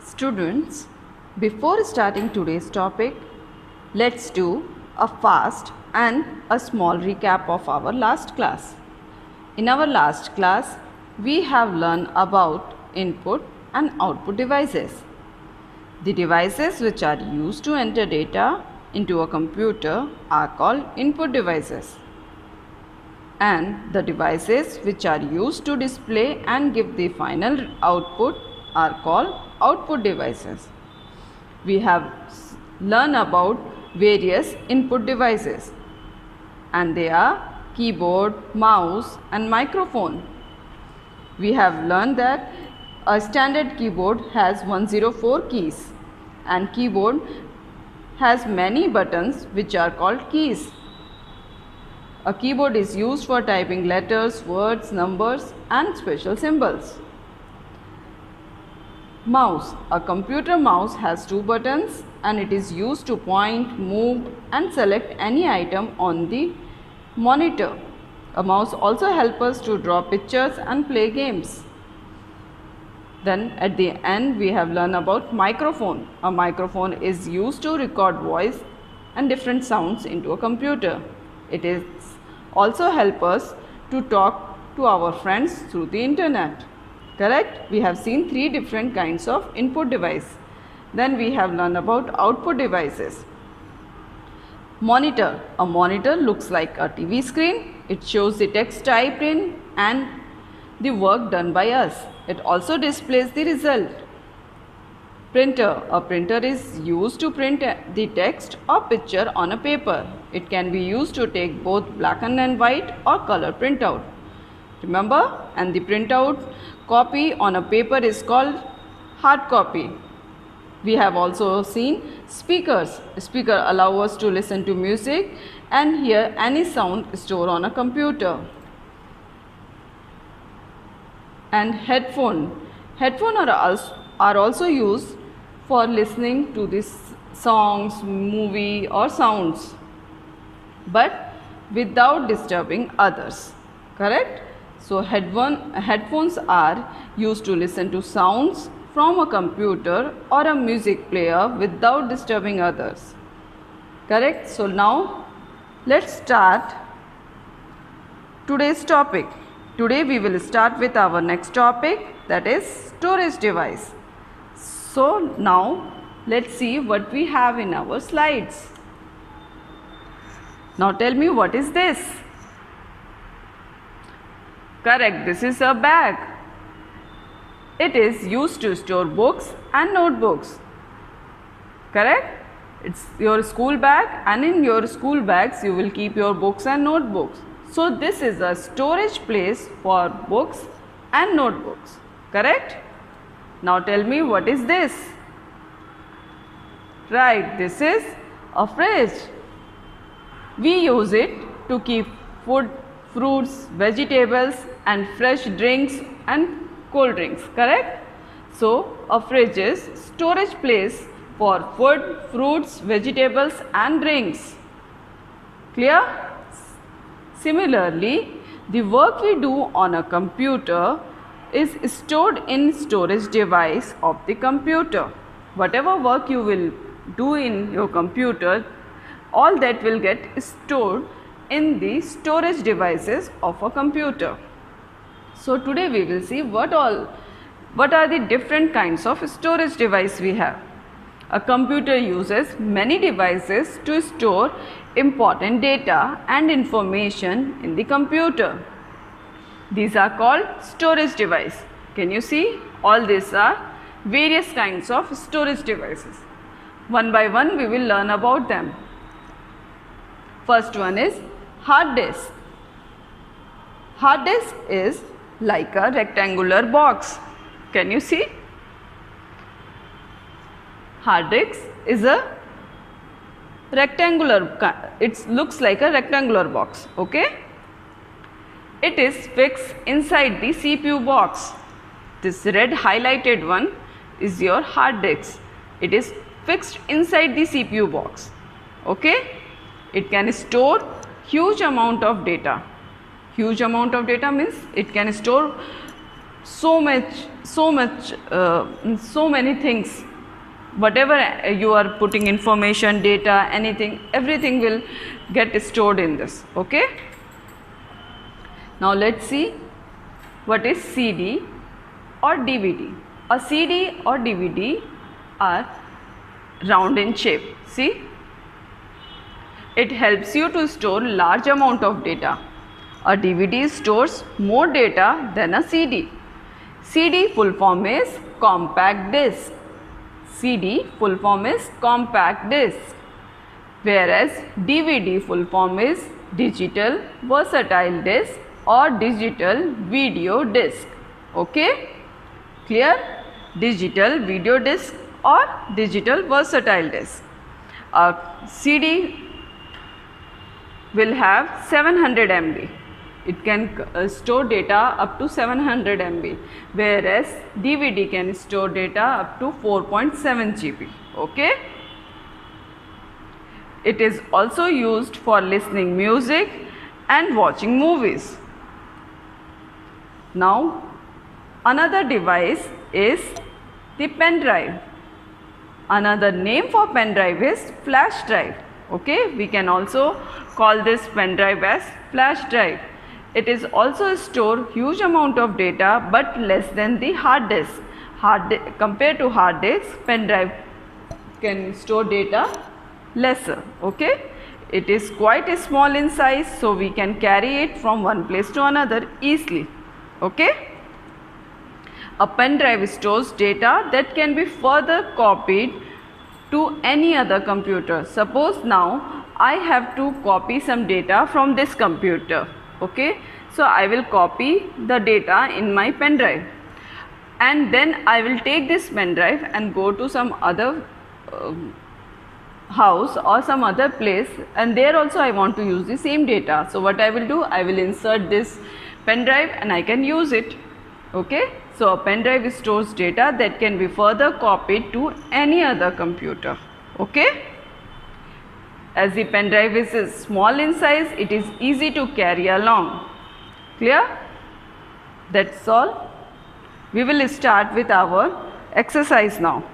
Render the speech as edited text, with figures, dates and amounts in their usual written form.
Students, before starting today's topic, let's do a fast and a small recap of our last class. In our last class, we have learned about input and output devices. The devices which are used to enter data into a computer are called input devices. And the devices which are used to display and give the final output are called output devices. We have learned about various input devices, and they are keyboard, mouse and microphone. We have learned that a standard keyboard has 104 keys, and keyboard has many buttons which are called keys. A keyboard is used for typing letters, words, numbers and special symbols. Mouse. A computer mouse has 2 buttons and it is used to point, move and select any item on the monitor. A mouse also helps us to draw pictures and play games. Then at the end we have learned about microphone. A microphone is used to record voice and different sounds into a computer. It is also help us to talk to our friends through the internet. Correct? We have seen 3 different kinds of input device. Then we have learned about output devices. Monitor. A monitor looks like a TV screen. It shows the text typed in and the work done by us. It also displays the result. Printer. A printer is used to print the text or picture on a paper. It can be used to take both black and white or color printout. Remember? And the printout copy on a paper is called hard copy. We have also seen speakers. Speaker allow us to listen to music and hear any sound stored on a computer. And headphone. Headphone are also used for listening to these songs, movie or sounds, but without disturbing others. Correct? So headphones are used to listen to sounds from a computer or a music player without disturbing others. Correct? So now let's start today's topic. Today we will start with our next topic, that is storage device. So now let's see what we have in our slides. Now tell me, what is this? Correct, this is a bag. It is used to store books and notebooks. Correct? It's your school bag, and in your school bags you will keep your books and notebooks. So this is a storage place for books and notebooks. Correct? Now tell me, what is this? Right, this is a fridge. We use it to keep food, fruits, vegetables and fresh drinks and cold drinks. Correct? So a fridge is storage place for food, fruits, vegetables and drinks. Clear? Similarly, the work we do on a computer is stored in storage device of the computer. Whatever work you will do in your computer, all that will get stored in the storage devices of a computer. So today we will see what are the different kinds of storage device we have. A computer uses many devices to store important data and information in the computer. These are called storage device. Can you see? All these are various kinds of storage devices. One by one we will learn about them. First one is hard disk. Hard disk is like a rectangular box. Can you see? Hard disk is a rectangular, it looks like a rectangular box. Okay? It is fixed inside the CPU box. This red highlighted one is your hard disk. It is fixed inside the CPU box. Okay? It can store huge amount of data. Huge amount of data means it can store so many things. Whatever you are putting information, data, anything, everything will get stored in this. Okay. Now let's see what is CD or DVD. A CD or DVD are round in shape. See, it helps you to store large amount of data. A DVD stores more data than a CD. CD full form is compact disc. CD full form is compact disc, whereas DVD full form is digital versatile disc or digital video disc. Okay, clear? Digital video disc or digital versatile disc. A CD will have 700 MB. It can store data up to 700 MB, whereas DVD can store data up to 4.7 GB. Okay. It is also used for listening music and watching movies. Now, another device is the pen drive. Another name for pen drive is flash drive. Okay, we can also call this pen drive as flash drive. It is also store huge amount of data but less than the hard disk. Compared to hard disk, pen drive can store data lesser. Okay, it is quite small in size, so we can carry it from one place to another easily. Okay. A pen drive stores data that can be further copied to any other computer. Suppose now I have to copy some data from this computer. Okay, so I will copy the data in my pen drive, and then I will take this pen drive and go to some other house or some other place, and there also I want to use the same data. So what I will do, I will insert this pen drive and I can use it. Okay, so a pen drive stores data that can be further copied to any other computer. Okay. As the pen drive is small in size, it is easy to carry along. Clear? That's all. We will start with our exercise now.